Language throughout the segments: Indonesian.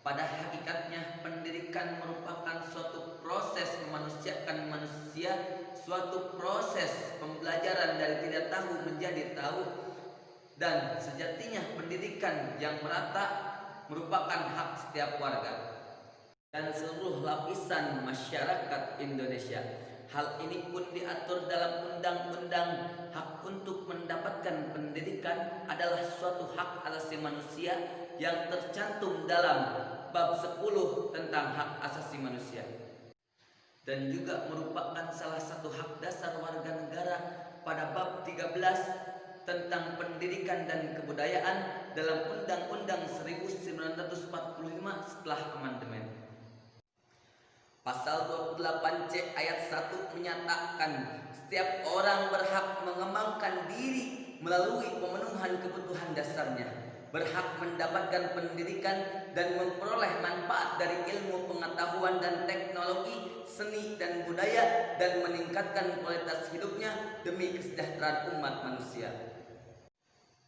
Pada hakikatnya, pendidikan merupakan suatu proses memanusiakan manusia, suatu proses pembelajaran dari tidak tahu menjadi tahu, dan sejatinya pendidikan yang merata merupakan hak setiap warga dan seluruh lapisan masyarakat Indonesia. Hal ini pun diatur dalam Undang-Undang. Hak untuk mendapatkan pendidikan adalah suatu hak asasi manusia yang tercantum dalam bab 10 tentang hak asasi manusia, dan juga merupakan salah satu hak dasar warga negara pada bab 13 tentang pendidikan dan kebudayaan dalam Undang-Undang 1945 setelah amandemen. Pasal 28C ayat 1 menyatakan setiap orang berhak mengembangkan diri melalui pemenuhan kebutuhan dasarnya, berhak mendapatkan pendidikan dan memperoleh manfaat dari ilmu pengetahuan dan teknologi, seni dan budaya, dan meningkatkan kualitas hidupnya demi kesejahteraan umat manusia.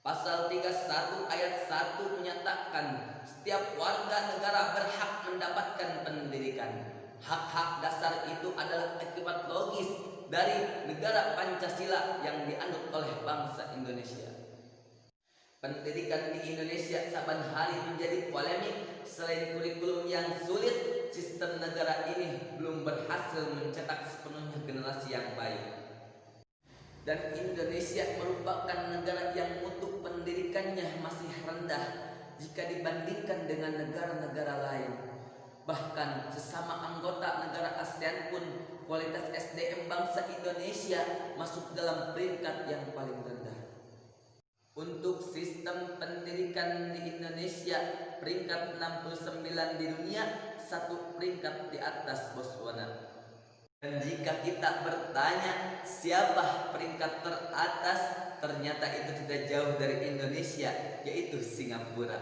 Pasal 31 ayat 1 menyatakan setiap warga negara berhak mendapatkan pendidikan. Hak-hak dasar itu adalah akibat logis dari negara Pancasila yang dianut oleh bangsa Indonesia. Pendidikan di Indonesia saban hari menjadi polemik. Selain kurikulum yang sulit, sistem negara ini belum berhasil mencetak sepenuhnya generasi yang baik. Dan Indonesia merupakan negara yang mutu pendidikannya masih rendah jika dibandingkan dengan negara-negara lain. Bahkan sesama anggota negara ASEAN pun kualitas SDM bangsa Indonesia masuk dalam peringkat yang paling rendah. Untuk sistem pendidikan di Indonesia peringkat 69 di dunia, satu peringkat di atas Botswana. Dan jika kita bertanya siapa peringkat teratas, ternyata itu tidak jauh dari Indonesia, yaitu Singapura.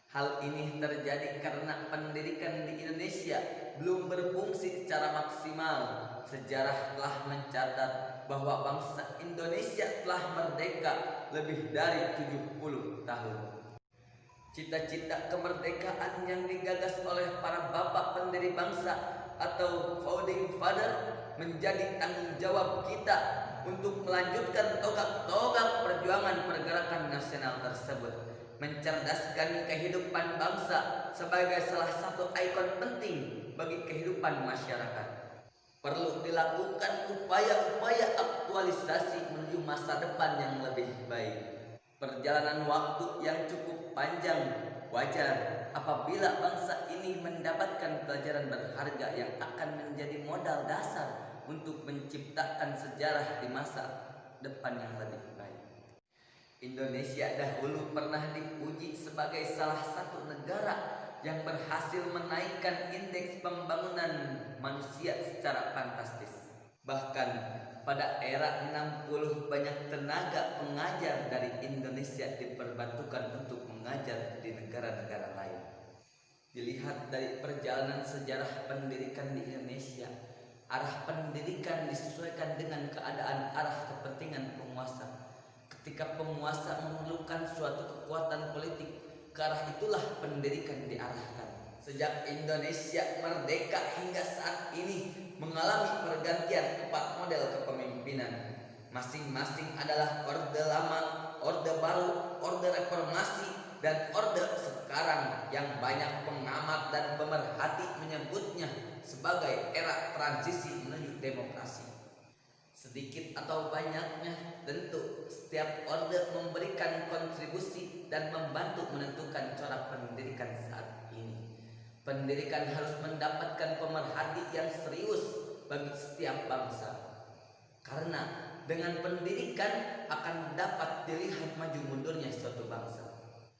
Hal ini terjadi karena pendidikan di Indonesia belum berfungsi secara maksimal. Sejarah telah mencatat bahwa bangsa Indonesia telah merdeka lebih dari 70 tahun. Cita-cita kemerdekaan yang digagas oleh para bapak pendiri bangsa atau founding father menjadi tanggung jawab kita untuk melanjutkan tonggak-tonggak perjuangan pergerakan nasional tersebut. Mencerdaskan kehidupan bangsa sebagai salah satu ikon penting bagi kehidupan masyarakat. Perlu dilakukan upaya-upaya aktualisasi menuju masa depan yang lebih baik. Perjalanan waktu yang cukup panjang wajar apabila bangsa ini mendapatkan pelajaran berharga yang akan menjadi modal dasar untuk menciptakan sejarah di masa depan yang lebih baik. Indonesia dahulu pernah dipuji sebagai salah satu negara yang berhasil menaikkan indeks pembangunan manusia secara fantastis. Bahkan pada era 60 banyak tenaga pengajar dari Indonesia diperbantukan untuk mengajar di negara-negara lain. Dilihat dari perjalanan sejarah pendidikan di Indonesia, arah pendidikan disesuaikan dengan keadaan arah kepentingan penguasa. Ketika penguasa memerlukan suatu kekuatan politik, ke arah itulah pendidikan diarahkan. Sejak Indonesia merdeka hingga saat ini mengalami pergantian 4 model kepemimpinan. Masing-masing adalah orde lama, orde baru, orde reformasi, dan orde sekarang yang banyak pengamat dan pemerhati menyebutnya sebagai era transisi menuju demokrasi. Sedikit atau banyaknya, tentu setiap orde memberikan kontribusi dan membantu menentukan corak pendidikan saat ini. Pendidikan harus mendapatkan pemerhati yang serius bagi setiap bangsa. Karena dengan pendidikan akan dapat dilihat maju mundurnya suatu bangsa.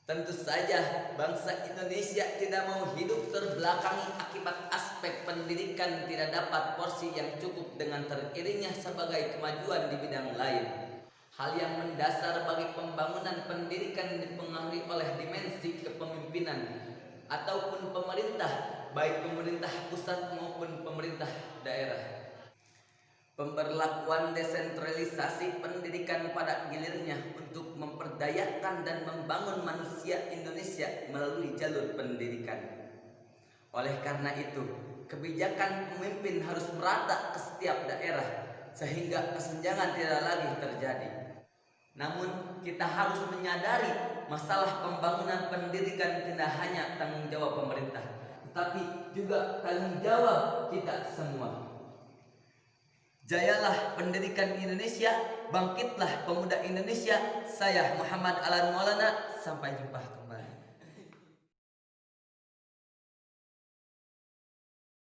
Tentu saja bangsa Indonesia tidak mau hidup terbelakangi akibat aspek pendidikan tidak dapat porsi yang cukup dengan teriringnya sebagai kemajuan di bidang lain. Hal yang mendasar bagi pembangunan pendidikan dipengaruhi oleh dimensi kepemimpinan ataupun pemerintah, baik pemerintah pusat maupun pemerintah daerah. Pemberlakuan desentralisasi pendidikan pada gilirnya untuk memperdayakan dan membangun manusia Indonesia melalui jalur pendidikan. Oleh karena itu, kebijakan pemimpin harus merata ke setiap daerah sehingga kesenjangan tidak lagi terjadi. Namun, kita harus menyadari masalah pembangunan pendidikan tidak hanya tanggung jawab pemerintah, tetapi juga tanggung jawab kita semua. Jayalah pendidikan Indonesia, bangkitlah pemuda Indonesia. Saya Muhammad Alan Maulana, sampai jumpa.